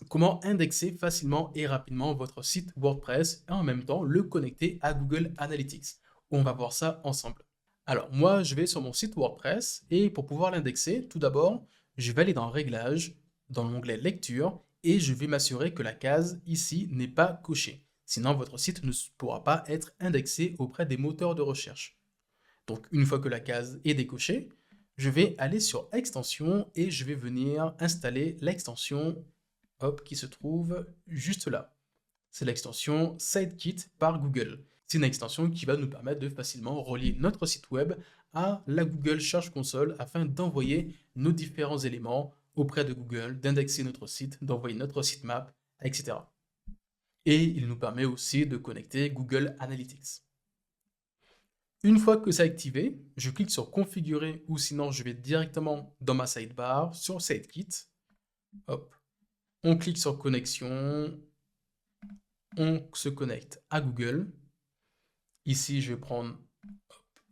Comment indexer facilement et rapidement votre site WordPress et en même temps le connecter à Google Analytics? On va voir ça ensemble. Alors moi, je vais sur mon site WordPress et pour pouvoir l'indexer, tout d'abord, je vais aller dans Réglages, dans l'onglet Lecture et je vais m'assurer que la case ici n'est pas cochée. Sinon, votre site ne pourra pas être indexé auprès des moteurs de recherche. Donc une fois que la case est décochée, je vais aller sur Extensions et je vais venir installer l'extension qui se trouve juste là. C'est l'extension Sitekit par Google. C'est une extension qui va nous permettre de facilement relier notre site web à la Google Search Console afin d'envoyer nos différents éléments auprès de Google, d'indexer notre site, d'envoyer notre sitemap, etc. Et il nous permet aussi de connecter Google Analytics. Une fois que c'est activé, je clique sur configurer ou sinon je vais directement dans ma sidebar sur Sitekit. Hop. On clique sur connexion. On se connecte à Google. Ici, je vais prendre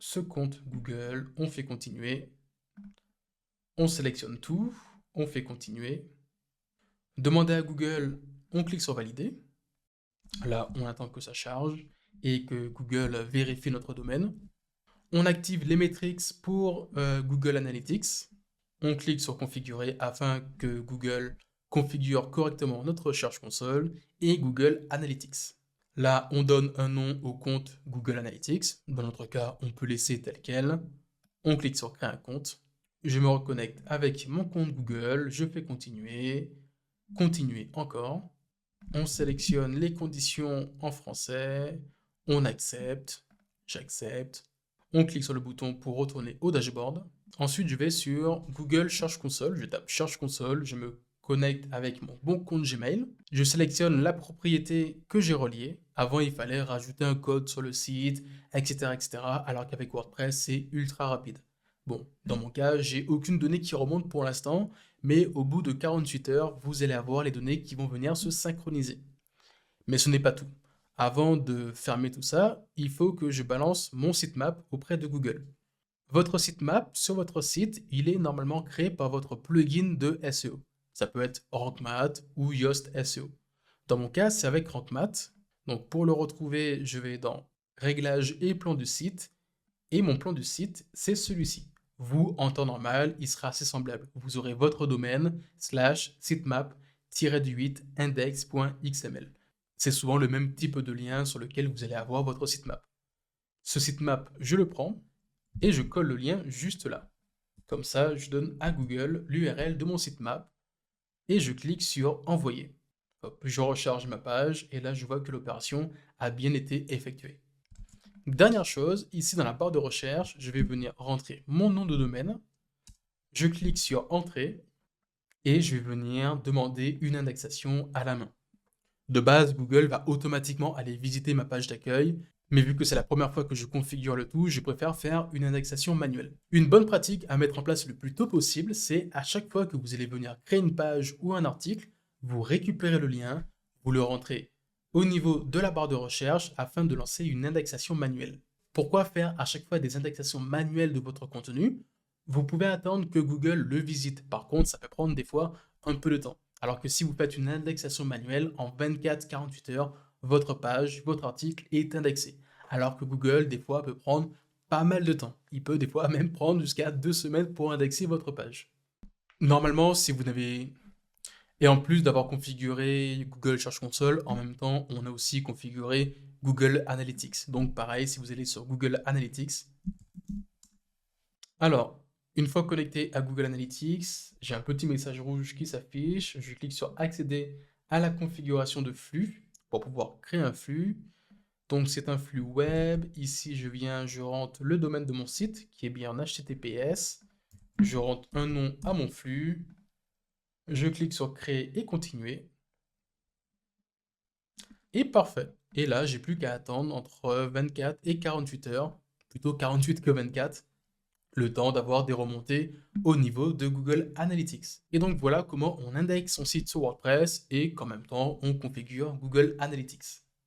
ce compte Google. On fait continuer. On sélectionne tout. On fait continuer. Demander à Google, on clique sur valider. Là, on attend que ça charge et que Google vérifie notre domaine. On active les métriques pour Google Analytics. On clique sur configurer afin que Google configure correctement notre Search Console et Google Analytics. Là, on donne un nom au compte Google Analytics. Dans notre cas, on peut laisser tel quel. On clique sur créer un compte. Je me reconnecte avec mon compte Google. Je fais continuer. Continuer encore. On sélectionne les conditions en français. On accepte. J'accepte. On clique sur le bouton pour retourner au dashboard. Ensuite, je vais sur Google Search Console. Je tape Search Console. Je me connecte avec mon bon compte Gmail. Je sélectionne la propriété que j'ai reliée. Avant, il fallait rajouter un code sur le site, etc., etc. Alors qu'avec WordPress, c'est ultra rapide. Bon, dans mon cas, j'ai aucune donnée qui remonte pour l'instant, mais au bout de 48 heures, vous allez avoir les données qui vont venir se synchroniser. Mais ce n'est pas tout. Avant de fermer tout ça, il faut que je balance mon sitemap auprès de Google. Votre sitemap, sur votre site, il est normalement créé par votre plugin de SEO. Ça peut être RankMath ou Yoast SEO. Dans mon cas, c'est avec RankMath. Donc pour le retrouver, je vais dans Réglages et plan du site. Et mon plan du site, c'est celui-ci. Vous, en temps normal, il sera assez semblable. Vous aurez votre domaine /sitemap-8 index.xml. C'est souvent le même type de lien sur lequel vous allez avoir votre sitemap. Ce sitemap, je le prends et je colle le lien juste là. Comme ça, je donne à Google l'URL de mon sitemap et je clique sur envoyer. Hop, je recharge ma page et là, je vois que l'opération a bien été effectuée. Dernière chose, ici dans la barre de recherche, je vais venir rentrer mon nom de domaine. Je clique sur entrée et je vais venir demander une indexation à la main. De base, Google va automatiquement aller visiter ma page d'accueil, mais vu que c'est la première fois que je configure le tout, je préfère faire une indexation manuelle. Une bonne pratique à mettre en place le plus tôt possible, c'est à chaque fois que vous allez venir créer une page ou un article, vous récupérez le lien, vous le rentrez au niveau de la barre de recherche afin de lancer une indexation manuelle. Pourquoi faire à chaque fois des indexations manuelles de votre contenu? Vous pouvez attendre que Google le visite. Par contre, ça peut prendre des fois un peu de temps. Alors que si vous faites une indexation manuelle, en 24-48 heures, votre page, votre article est indexé. Alors que Google, des fois, peut prendre pas mal de temps. Il peut des fois même prendre jusqu'à 2 semaines pour indexer votre page. Normalement, si vous n'avez... Et en plus d'avoir configuré Google Search Console, en même temps, on a aussi configuré Google Analytics. Donc pareil, si vous allez sur Google Analytics. Alors, une fois connecté à Google Analytics, j'ai un petit message rouge qui s'affiche. Je clique sur accéder à la configuration de flux pour pouvoir créer un flux. Donc c'est un flux web. Ici, je rentre le domaine de mon site qui est bien en HTTPS. Je rentre un nom à mon flux. Je clique sur créer et continuer. Et parfait. Et là, j'ai plus qu'à attendre entre 24 et 48 heures, plutôt 48 que 24, le temps d'avoir des remontées au niveau de Google Analytics. Et donc voilà comment on indexe son site sur WordPress et qu'en même temps on configure Google Analytics.